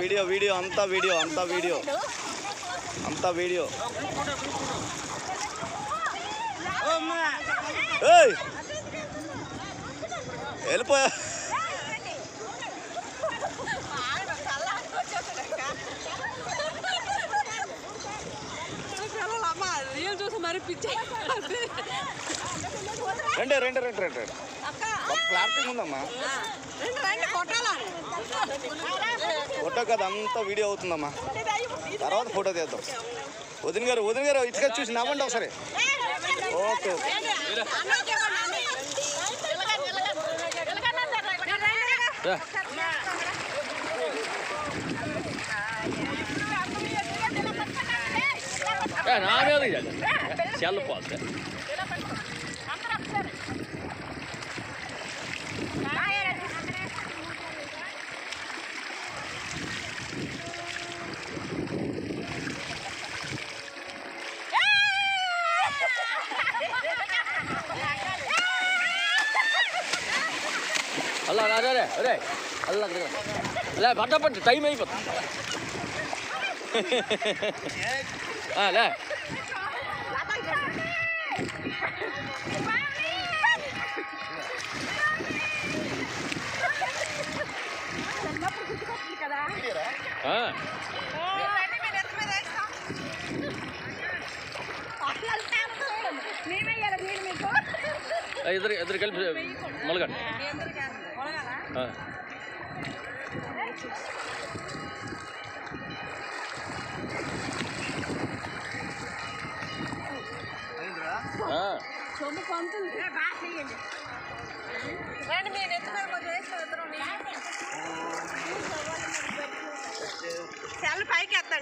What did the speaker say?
Video video అంతా video అంతా video అంతా వీడియో. వెళ్ళిపోయా. రండి రండి రండి రండి క్లారిటీ ఉందమ్మా. ఫోటో కదా అంతా వీడియో అవుతుందమ్మా. తర్వాత ఫోటో తీద్దాం. వదిన గారు ఇటుగా చూసి నవ్వండి ఒకసారి. Okay okay. Cielo pode. Allah ada. Allah kena. Lah, pada time ini pot. Ah, lah. ఇద్దరు కలిపి మొలగండి. పైకి ఎత్తండి.